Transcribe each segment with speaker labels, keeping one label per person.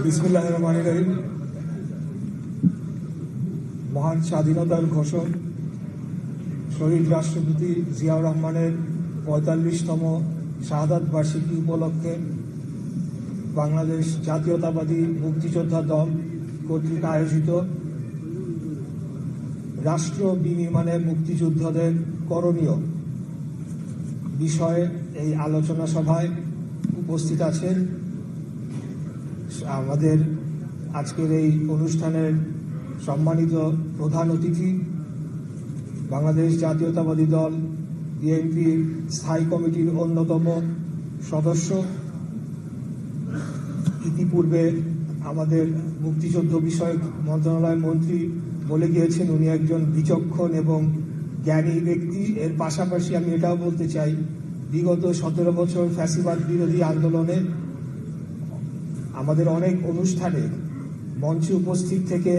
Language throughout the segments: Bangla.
Speaker 1: বিসমিল্লাহির রহমানির রহিম। মহান স্বাধীনতার ঘোষক শহীদ রাষ্ট্রপতি জিয়াউর রহমানের ৪৫তম শাহাদাত বার্ষিকী উপলক্ষে বাংলাদেশ জাতীয়তাবাদী মুক্তিযোদ্ধা দল কর্তৃক আয়োজিত রাষ্ট্র বিনির্মাণে মুক্তিযোদ্ধাদের করণীয় বিষয়ে এই আলোচনা সভায় উপস্থিত আছেন আমাদের আজকের এই অনুষ্ঠানের সম্মানিত প্রধান অতিথি, বাংলাদেশ জাতীয়তাবাদী দল বিএনপির স্থায়ী কমিটির অন্যতম সদস্য। ইতিপূর্বে আমাদের মুক্তিযুদ্ধ বিষয়ক মন্ত্রণালয় মন্ত্রী বলে গিয়েছেন উনি একজন বিচক্ষণ এবং জ্ঞানী ব্যক্তি। এর পাশাপাশি আমি এটাও বলতে চাই, বিগত ১৭ বছর ফ্যাসিবাদ বিরোধী আন্দোলনে আমাদের অনেক অনুষ্ঠানে মঞ্চে উপস্থিত থেকে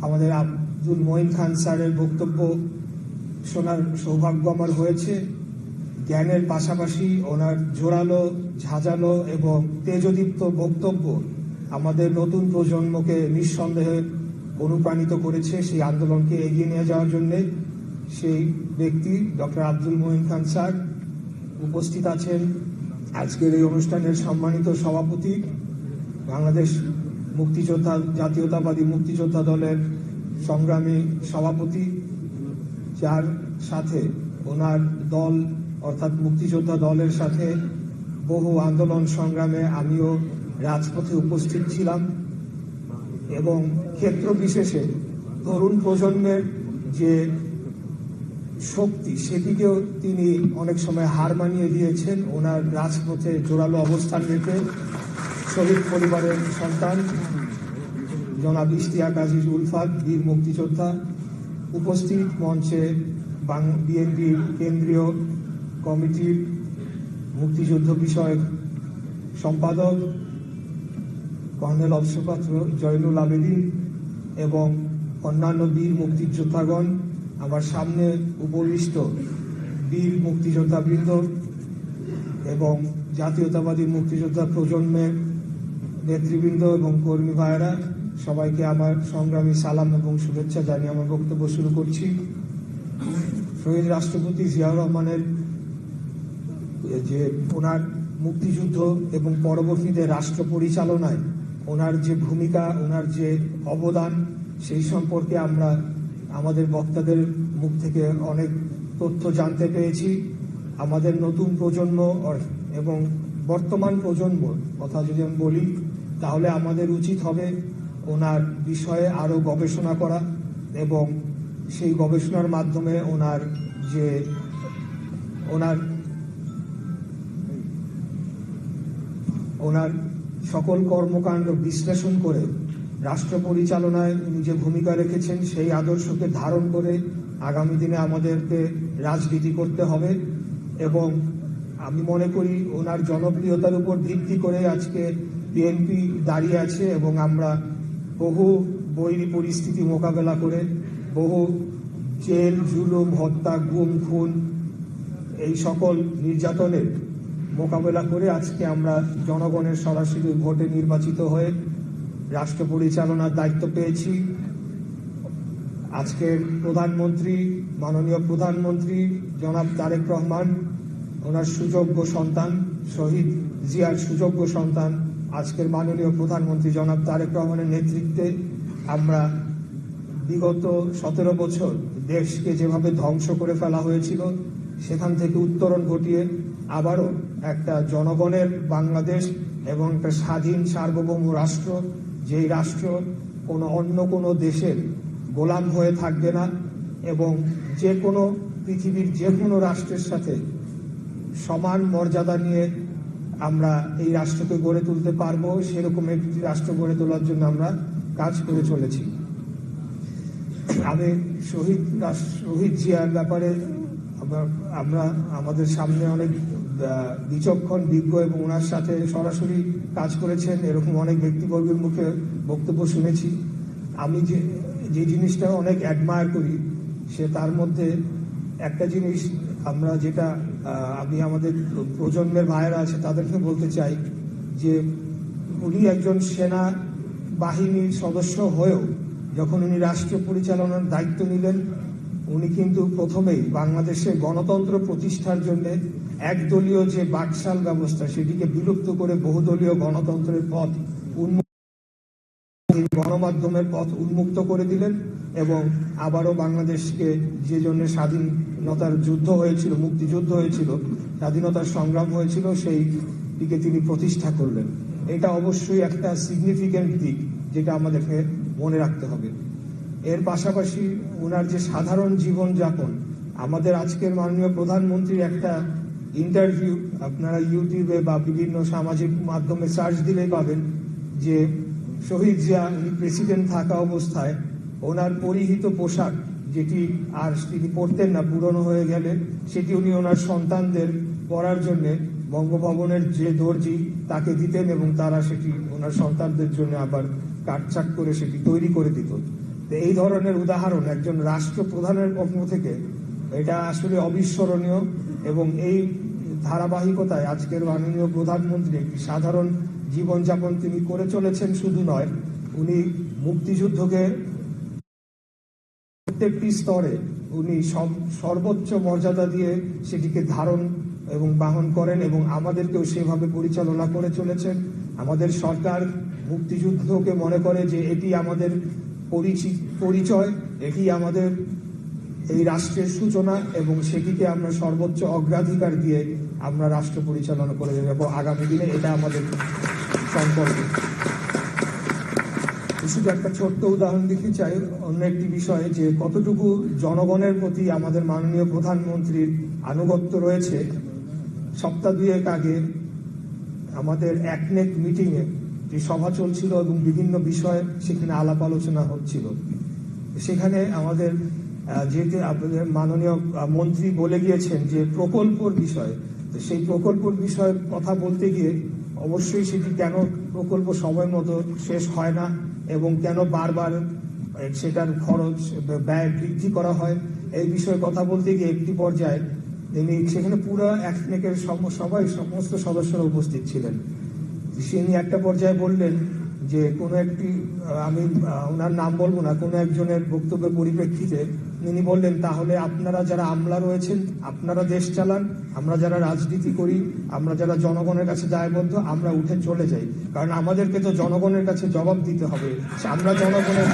Speaker 1: আমাদের আব্দুল মঈন খান স্যারের বক্তব্য শোনার সৌভাগ্য আমার হয়েছে। জ্ঞানের পাশাপাশি ওনার জোরালো, ঝাঁঝালো এবং তেজদীপ্ত বক্তব্য আমাদের নতুন প্রজন্মকে নিঃসন্দেহে অনুপ্রাণিত করেছে সেই আন্দোলনকে এগিয়ে নিয়ে যাওয়ার জন্য। সেই ব্যক্তি ডক্টর আব্দুল মঈন খান স্যার উপস্থিত আছেন। আজকের এই অনুষ্ঠানের সম্মানিত সভাপতি, বাংলাদেশ মুক্তিযোদ্ধা জাতীয়তাবাদী মুক্তিযোদ্ধা দলের সংগ্রামী সভাপতি, যার সাথে ওনার দল অর্থাৎ মুক্তিযোদ্ধা দলের সাথে বহু আন্দোলন সংগ্রামে আমিও রাজপথে উপস্থিত ছিলাম এবং ক্ষেত্র বিশেষে তরুণ প্রজন্মের যে শক্তি সেদিকেও তিনি অনেক সময় হার মানিয়ে দিয়েছেন। ওনার রাজপথে জোরালো অবস্থান রেখে শহীদ পরিবারের সন্তান জনাব ইশতিয়াক আজিজ উলফাত, বীর মুক্তিযোদ্ধা, উপস্থিত মঞ্চে বিএনপির কেন্দ্রীয় কমিটির মুক্তিযুদ্ধ বিষয়ক সম্পাদক কর্নেল অবসরপ্রাপ্ত জয়নুল আবেদিন এবং অন্যান্য বীর মুক্তিযোদ্ধাগণ, আমার সামনে উপবিষ্ট বীর মুক্তিযোদ্ধাবৃন্দ এবং জাতীয়তাবাদী মুক্তিযোদ্ধা প্রজন্মের নেতৃবৃন্দ এবং কর্মী ভাইয়েরা, সবাইকে আমার সংগ্রামী সালাম এবং শুভেচ্ছা জানিয়ে আমার বক্তব্য শুরু করছি। শহীদ রাষ্ট্রপতি জিয়াউর রহমানের যে ওনার মুক্তিযুদ্ধ এবং পরবর্তীতে রাষ্ট্র পরিচালনায় ওনার যে ভূমিকা, ওনার যে অবদান, সেই সম্পর্কে আমরা আমাদের বক্তাদের মুখ থেকে অনেক তথ্য জানতে পেরেছি। আমাদের নতুন প্রজন্ম এবং বর্তমান প্রজন্মর কথা যদি আমি বলি, তাহলে আমাদের উচিত হবে ওনার বিষয়ে আরও গবেষণা করা এবং সেই গবেষণার মাধ্যমে ওনার সকল কর্মকাণ্ড বিশ্লেষণ করে রাষ্ট্র পরিচালনায় উনি যে ভূমিকা রেখেছেন সেই আদর্শকে ধারণ করে আগামী দিনে আমাদেরকে রাজনীতি করতে হবে। এবং আমি মনে করি ওনার জনপ্রিয়তার উপর ভিত্তি করে আজকে বিএনপি দাঁড়িয়ে আছে এবং আমরা বহু বৈরী পরিস্থিতি মোকাবেলা করে, বহু জেল, জুলুম, হত্যা, গুম, খুন, এই সকল নির্যাতনের মোকাবেলা করে আজকে আমরা জনগণের সরাসরি ভোটে নির্বাচিত হয়ে রাষ্ট্র পরিচালনার দায়িত্ব পেয়েছি। আজকের প্রধানমন্ত্রী, মাননীয় প্রধানমন্ত্রী জনাব তারেক রহমান, ওনার সুযোগ্য সন্তান, শহীদ জিয়ার সুযোগ্য সন্তান আজকের মাননীয় প্রধানমন্ত্রী জনাব তারেক রহমানের নেতৃত্বে আমরা বিগত ১৭ বছর দেশকে যেভাবে ধ্বংস করে ফেলা হয়েছিল সেখান থেকে উত্তরণ ঘটিয়ে আবারও একটা জনগণের বাংলাদেশ এবং একটা স্বাধীন সার্বভৌম রাষ্ট্র, যেই রাষ্ট্র অন্য কোনো দেশের গোলাম হয়ে থাকবে না এবং যে কোনো পৃথিবীর যে কোনো রাষ্ট্রের সাথে সমান মর্যাদা নিয়ে আমরা এই রাষ্ট্রকে গড়ে তুলতে পারবো, সেরকম একটি রাষ্ট্র গড়ে তোলার জন্য আমরা কাজ করে চলেছি। আমি শহীদ জিয়ার ব্যাপারে আমরা আমাদের সামনে অনেক বিচক্ষণ, বিজ্ঞ এবং ওনার সাথে সরাসরি কাজ করেছেন এরকম অনেক ব্যক্তিবর্গের মুখে বক্তব্য শুনেছি। আমি যে জিনিসটা অনেক অ্যাডমায়ার করি, সে তার মধ্যে একটা জিনিস আমরা যেটা আমি আমাদের প্রজন্মের ভাইয়েরা আছে তাদেরকে বলতে চাই যে উনি একজন সেনা বাহিনীর সদস্য হয়েও যখন উনি রাষ্ট্র পরিচালনার দায়িত্ব নিলেন, উনি কিন্তু প্রথমেই বাংলাদেশের গণতন্ত্র প্রতিষ্ঠার জন্য একদলীয় যে বাকশাল ব্যবস্থা সেটিকে বিলুপ্ত করে বহুদলীয় গণতন্ত্রের পথ গণমাধ্যমের পথ উন্মুক্ত করে দিলেন এবং আবারও বাংলাদেশকে যে জন্য স্বাধীনতার যুদ্ধ হয়েছিল, মুক্তিযুদ্ধ হয়েছিল, স্বাধীনতার সংগ্রাম হয়েছিল, সেইটিকে তিনি প্রতিষ্ঠা করলেন। এটা অবশ্যই একটা সিগনিফিক্যান্ট দিক যেটা আমাদেরকে মনে রাখতে হবে। এর পাশাপাশি ওনার যে সাধারণ জীবনযাপন, আমাদের আজকের মাননীয় প্রধানমন্ত্রীর একটা ইন্টারভিউ আপনারা ইউটিউবে বা বিভিন্ন সামাজিক মাধ্যমে সার্চ দিলেই পাবেন যে শহীদ জিয়া উনি প্রেসিডেন্ট থাকা অবস্থায় ওনার পরিহিত পোশাক যেটি আর তিনি পরতেন না, পুরনো হয়ে গেলে সেটি উনি ওনার সন্তানদের পরার জন্য বঙ্গভবনের যে দর্জি তাকে দিতেন এবং তারা সেটি ওনার সন্তানদের জন্য আবার কাটছাট করে সেটি তৈরি করে দিত। তো এই ধরনের উদাহরণ একজন রাষ্ট্রপ্রধানের পক্ষ থেকে এটা আসলে অবিস্মরণীয় এবং এই ধারাবাহিকতায় আজকের মাননীয় প্রধানমন্ত্রী একটি সাধারণ জীবনযাপন তিনি করে চলেছেন। শুধু নয়, উনি মুক্তিযুদ্ধকে প্রত্যেকটি স্তরে উনি সর্বোচ্চ মর্যাদা দিয়ে সেটিকে ধারণ এবং বাহন করেন এবং আমাদেরকেও সেভাবে পরিচালনা করে চলেছেন। আমাদের সরকার মুক্তিযুদ্ধকে মনে করে যে এটি আমাদের পরিচয়, এটি আমাদের এই রাষ্ট্রের সূচনা এবং সেটিকে আমরা সর্বোচ্চ অগ্রাধিকার দিয়ে আমরা রাষ্ট্র পরিচালনা করে যাব আগামী দিনে। এটা আমাদের সংকল্প। শুধু একটা ছোট্ট উদাহরণ দিতে চাই অন্য একটি বিষয়ে যে কতটুকু জনগণের প্রতি আমাদের মাননীয় প্রধানমন্ত্রীর আনুগত্য রয়েছে। সপ্তাহ দুয়েক আগে আমাদের একনেক মিটিংয়ে যে সভা চলছিল এবং বিভিন্ন বিষয়ে সেখানে আলাপ আলোচনা হচ্ছিল, সেখানে আমাদের যেহেতু আপনাদের মাননীয় মন্ত্রী বলে গিয়েছেন যে প্রকল্পর বিষয়ে, সেই প্রকল্পর বিষয়ে কথা বলতে গিয়ে অবশ্যই সেটি কেন প্রকল্প সময় মতো শেষ হয় না এবং কেন বারবার সেটার খরচ ব্যয় বৃদ্ধি করা হয়, এই বিষয়ে কথা বলতে গিয়ে একটি পর্যায়ে তিনি সেখানে পুরো একনেকের সমস্ত সদস্যরা উপস্থিত ছিলেন। তিনি একটা পর্যায়ে বললেন যে কোনো একটি, আমি ওনার নাম বলবো না, কোনো একজনের বক্তব্যের পরিপ্রেক্ষিতে তিনি বললেন তাহলে আপনারা যারা আমলা রয়েছেন আপনারা দেশ চালান, আমরা যারা রাজনীতি করি, আমরা যারা জনগণের কাছে দায়বদ্ধ, আমরা উঠে চলে যাই, কারণ আমাদেরকে তো জনগণের কাছে জবাব দিতে হবে। আমরা জনগণের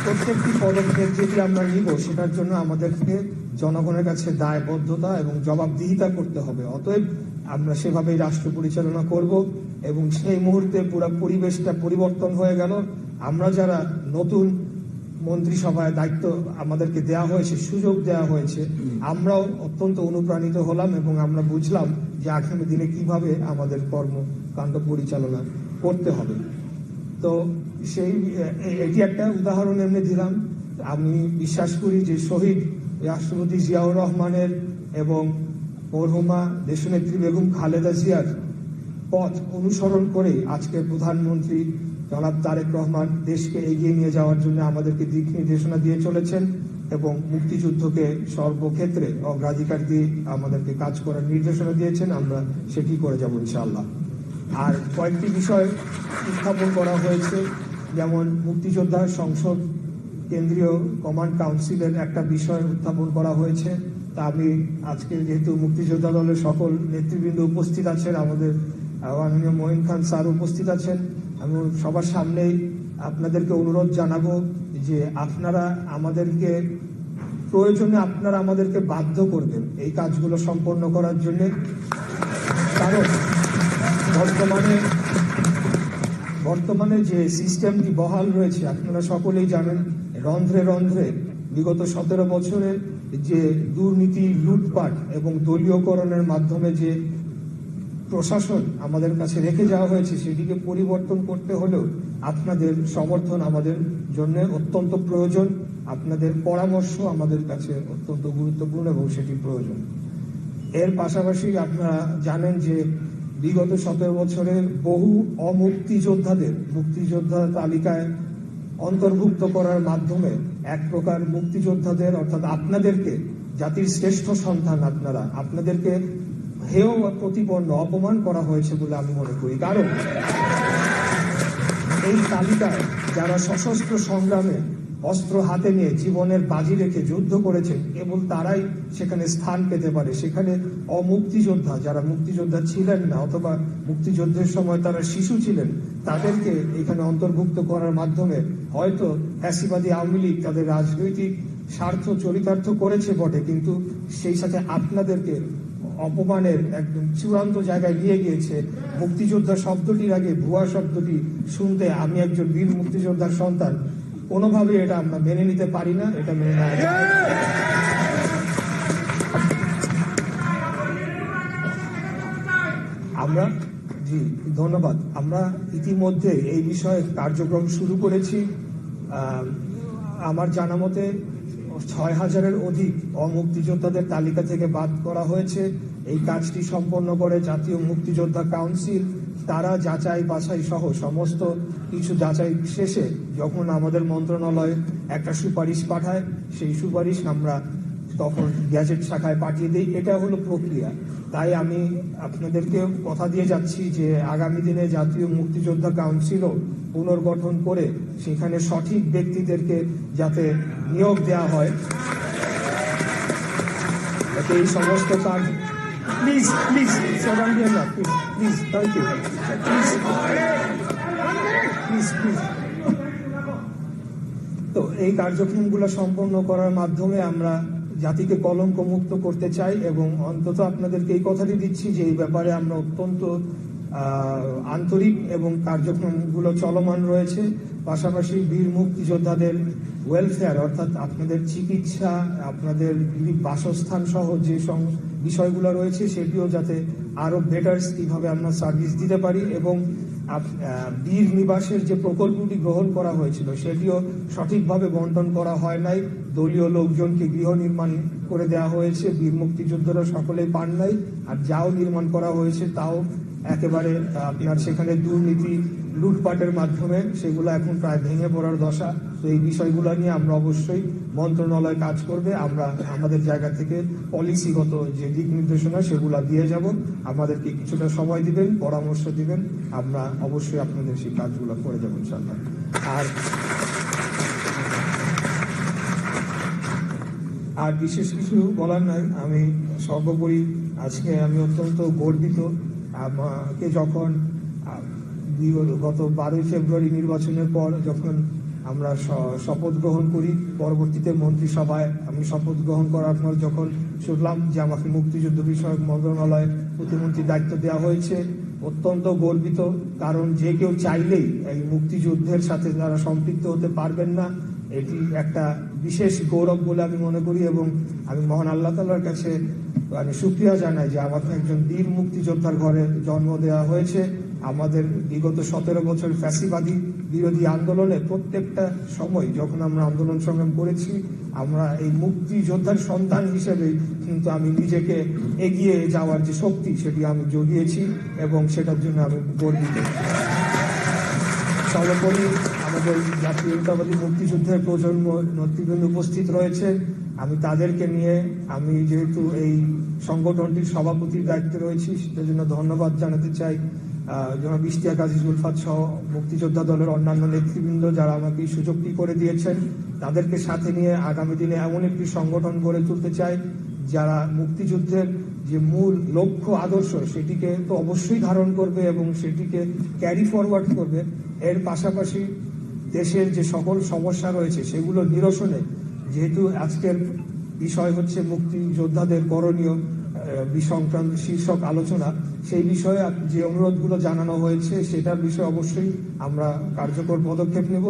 Speaker 1: প্রত্যেকটি পদক্ষেপ যেটি আমরা নিব সেটার জন্য আমাদেরকে জনগণের কাছে দায়বদ্ধতা এবং জবাবদিহিতা করতে হবে। অতএব আমরা সেভাবেই রাষ্ট্র পরিচালনা করব এবং সেই মুহূর্তে পুরো পরিবেশটা পরিবর্তন হয়ে গেল। আমরা যারা নতুন মন্ত্রিসভায় দায়িত্ব আমাদেরকে দেওয়া হয়েছে, সুযোগ দেওয়া হয়েছে, আমরাও অত্যন্ত অনুপ্রাণিত হলাম এবং আমরা বুঝলাম যে আগামী দিনে কিভাবে আমাদের কর্মকাণ্ড পরিচালনা করতে হবে। তো এটি একটা উদাহরণ এমনি দিলাম। আমি বিশ্বাস করি যে শহীদ রাষ্ট্রপতি জিয়াউর রহমানের এবং মরহুমা দেশনেত্রী বেগম খালেদা জিয়ার পথ অনুসরণ করে আজকের প্রধানমন্ত্রী জনাব তারেক রহমান দেশকে এগিয়ে নিয়ে যাওয়ার জন্য আমাদেরকে দিক নির্দেশনা দিয়ে চলেছেন এবং মুক্তিযুদ্ধকে সর্বক্ষেত্রে অগ্রাধিকার দিয়ে আমাদেরকে কাজ করার নির্দেশনা দিয়েছেন। আমরা সেটি করে যাব ইনশাআল্লাহ। আর কয়েকটি বিষয় উত্থাপন করা হয়েছে, যেমন মুক্তিযোদ্ধা সংসদ কেন্দ্রীয় কমান্ড কাউন্সিলের একটা বিষয় উত্থাপন করা হয়েছে। তা আমি আজকে যেহেতু মুক্তিযোদ্ধা দলের সকল নেতৃবৃন্দ উপস্থিত আছেন, আমাদের মাননীয় মঈন খান স্যার উপস্থিত আছেন, আমি সবার সামনেই আপনাদেরকে অনুরোধ জানাবো যে আপনারা আমাদেরকে প্রয়োজনে আপনারা আমাদেরকে বাধ্য করবেন এই কাজগুলো সম্পন্ন করার জন্য। কারণ বর্তমানে যে সিস্টেমটি বহাল রয়েছে আপনারা সকলেই জানেন, রন্ধ্রে রন্ধ্রে বিগত 17 বছরে যে দুর্নীতি, লুটপাট এবং দলীয়করণের মাধ্যমে যে প্রশাসন আমাদের কাছে রেখে যাওয়া হয়েছে সেটিকে পরিবর্তন করতে হলেও আপনাদের সমর্থন আমাদের জন্য অত্যন্ত প্রয়োজন। আপনাদের পরামর্শ আমাদের কাছে অত্যন্ত গুরুত্বপূর্ণ এবং সেটি প্রয়োজন। এর পাশাপাশি আপনারা জানেন যে বিগত 17 বছরে বহু অমুক্তিযোদ্ধাদের মুক্তিযোদ্ধা তালিকায় অন্তর্ভুক্ত করার মাধ্যমে এক প্রকার মুক্তিযোদ্ধাদের অর্থাৎ আপনাদেরকে, জাতির শ্রেষ্ঠ সন্তান আপনারা, আপনাদেরকে হেয় প্রতিপন্ন অপমান করা হয়েছে বলে আমি মনে করি। কারণ এই তালিকায় যারা সশস্ত্র সংগ্রামে অস্ত্র হাতে নিয়ে জীবনের বাজি রেখে যুদ্ধ করেছেন কেবল তারাই সেখানে স্থান পেতে পারে। সেখানে অমুক্তিযোদ্ধা যারা মুক্তিযোদ্ধা ছিলেন না অথবা মুক্তিযুদ্ধের সময় তারা শিশু ছিলেন তাদেরকে এখানে অন্তর্ভুক্ত করার মাধ্যমে হয়তো ফ্যাসিবাদী আওয়ামী লীগ তাদের রাজনৈতিক স্বার্থ চরিতার্থ করেছে বটে, কিন্তু সেই সাথে আপনাদেরকে অপমানের একদম চূড়ান্ত জায়গায় নিয়ে গিয়েছে। মুক্তিযোদ্ধা শব্দটির আগে ভুয়া শব্দটি শুনতে আমি একজন বীর মুক্তিযোদ্ধার সন্তান, কোনোভাবে এটা আমরা মেনে নিতে পারি না, এটা মেনে নেওয়া যায়। আমরা জি ধন্যবাদ। আমরা ইতিমধ্যে এই বিষয়ে কার্যক্রম শুরু করেছি। আমার জানা মতে ৬,০০০-এর অধিক অমুক্তিযোদ্ধাদের তালিকা থেকে বাদ করা হয়েছে। এই কাজটি সম্পন্ন করে জাতীয় মুক্তিযোদ্ধা কাউন্সিল। তারা যাচাই বাছাই সহ সমস্ত কিছু যাচাই শেষে যখন আমাদের মন্ত্রণালয়ে একটা সুপারিশ পাঠায়, সেই সুপারিশ আমরা তখন গ্যাজেট শাখায় পাঠিয়ে দিই। এটা হলো প্রক্রিয়া। তাই আমি আপনাদেরকে কথা দিয়ে যাচ্ছি যে আগামী দিনে জাতীয় মুক্তিযোদ্ধা কাউন্সিলও পুনর্গঠন করে সেখানে সঠিক ব্যক্তিদেরকে যাতে নিয়োগ দেওয়া হয়, যাতে এই সমস্ত কাজ please please please thank you please please. তো এই কার্যক্রমগুলো সম্পন্ন করার মাধ্যমে আমরা জাতিকে কলঙ্ক মুক্ত করতে চাই এবং অন্তত আপনাদেরকে এই কথাটি দিচ্ছি যে এই ব্যাপারে আমরা অত্যন্ত আন্তরিক এবং কার্যক্রমগুলো চলমান রয়েছে। পাশাপাশি বীর মুক্তিযোদ্ধাদের ওয়েলফেয়ার অর্থাৎ আপনাদের চিকিৎসা, আপনাদের বাসস্থান সহ যে বিষয়গুলো রয়েছে সেটিও যাতে আরো বেটার কিভাবে আমরা সার্ভিস দিতে পারি এবং বীর নিবাসের যে প্রকল্পটি গ্রহণ করা হয়েছিল সেটিও সঠিকভাবে বন্টন করা হয় নাই। দলীয় লোকজনকে গৃহ নির্মাণ করে দেওয়া হয়েছে, বীর মুক্তিযোদ্ধারা সকলেই পান নাই। আর যাও নির্মাণ করা হয়েছে তাও একেবারে আপনার সেখানে দুর্নীতি লুটপাটের মাধ্যমে সেগুলো এখন প্রায় ভেঙে পড়ার দশা। তো এই বিষয়গুলো নিয়ে আমরা অবশ্যই মন্ত্রণালয় কাজ করবে। আমরা আমাদের জায়গা থেকে পলিসিগত যে দিক নির্দেশনা সেগুলো দিয়ে যাব। আমাদেরকে কিছুটা সময় দিবেন, পরামর্শ দিবেন, আমরা অবশ্যই আপনাদের সেই কাজগুলো করে যাবো ইনশাআল্লাহ। আর বিশেষ কিছু বলার নাই। আমি সর্বোপরি আজকে আমি অত্যন্ত গর্বিত। আমাকে যখন গত 12ই ফেব্রুয়ারি নির্বাচনের পর যখন আমরা শপথ গ্রহণ করি, পরবর্তীতে মন্ত্রিসভায় আমি শপথ গ্রহণ করার পর যখন শুনলাম যে আমাকে মুক্তিযুদ্ধ বিষয়ক মন্ত্রণালয় প্রতিমন্ত্রীর দায়িত্ব দেওয়া হয়েছে, অত্যন্ত গর্বিত। কারণ যে কেউ চাইলেই এই মুক্তিযুদ্ধের সাথে তারা সম্পৃক্ত হতে পারবেন না, এটি একটা বিশেষ গৌরব বলে আমি মনে করি এবং আমি মহান আল্লাহ তাআলার কাছে শুকরিয়া জানাই যে আমাকে একজন বীর মুক্তিযোদ্ধার ঘরে জন্ম দেওয়া হয়েছে। আমাদের বিগত 17 বছর ফ্যাসিবাদী বিরোধী আন্দোলনে প্রত্যেকটা সময় যখন আমরা আন্দোলন সংগ্রাম করেছি, আমরা এই মুক্তিযোদ্ধার সন্তান হিসেবে কিন্তু আমি নিজেকে এগিয়ে যাওয়ার যে শক্তি সেটি আমি জগিয়েছি এবং সেটার জন্য আমি গর্বিত। সর্বোপরি আমাদের জাতীয়তাবাদী মুক্তিযুদ্ধের প্রজন্ম নেতৃবৃন্দ উপস্থিত রয়েছে। আমি তাদেরকে নিয়ে আমি যেহেতু এই সংগঠনটির সভাপতির দায়িত্বে রয়েছি সেটার জন্য ধন্যবাদ জানাতে চাই জনাব ইশতিয়াক আজিজ উলফাত সহ মুক্তিযোদ্ধা দলের অন্যান্য নেতৃবৃন্দ যারা আমাকে এই সুযোগটি করে দিয়েছেন। তাদেরকে সাথে নিয়ে আগামী দিনে এমন একটি সংগঠন গড়ে তুলতে চাই যারা মুক্তিযুদ্ধের যে মূল লক্ষ্য আদর্শ সেটিকে তো অবশ্যই ধারণ করবে এবং সেটিকে ক্যারি ফরওয়ার্ড করবে। এর পাশাপাশি দেশের যে সকল সমস্যা রয়েছে সেগুলো নিরসনে, যেহেতু আজকের বিষয় হচ্ছে মুক্তিযোদ্ধাদের করণীয় সংক্রান্ত শীর্ষক আলোচনা, সেই বিষয়ে যে অনুরোধগুলো জানানো হয়েছে সেটার বিষয়ে অবশ্যই আমরা কার্যকর পদক্ষেপ নেব।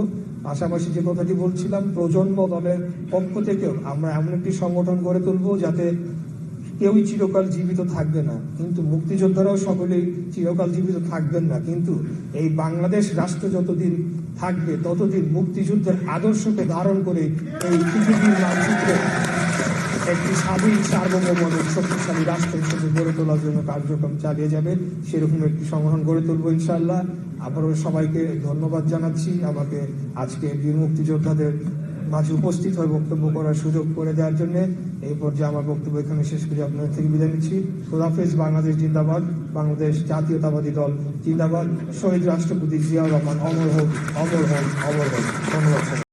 Speaker 1: পাশাপাশি যে কথাটি বলছিলাম, প্রজন্ম দলের পক্ষ থেকেও আমরা এমন একটি সংগঠন গড়ে তুলব যাতে কেউই চিরকাল জীবিত থাকবে না, কিন্তু মুক্তিযোদ্ধারাও সকলেই চিরকাল জীবিত থাকবেন না, কিন্তু এই বাংলাদেশ রাষ্ট্র যতদিন থাকবে ততদিন মুক্তিযুদ্ধের আদর্শকে ধারণ করে এই পৃথিবীর মানচিত্রে একটি স্বাধীন সার্বভৌম শক্তিশালী রাষ্ট্র হিসেবে গড়ে তোলার জন্য কার্যক্রম চালিয়ে যাবে। সেরকম একটি সংগঠন গড়ে তুলবো ইনশাআল্লাহ। আবারও সবাইকে ধন্যবাদ জানাচ্ছি আমাকে আজকে বীর মুক্তিযোদ্ধাদের মাঝে উপস্থিত হয়ে বক্তব্য করার সুযোগ করে দেওয়ার জন্য এই পর্যায়ে আমার বক্তব্য এখানে শেষ করে আপনাদের থেকে বিদায় নিচ্ছি। খোদাফেজ। বাংলাদেশ জিন্দাবাদ। বাংলাদেশ জাতীয়তাবাদী দল জিন্দাবাদ। শহীদ রাষ্ট্রপতি জিয়াউর রহমান অমর হোক, অমর হোক, অমর হোক। ধন্যবাদ।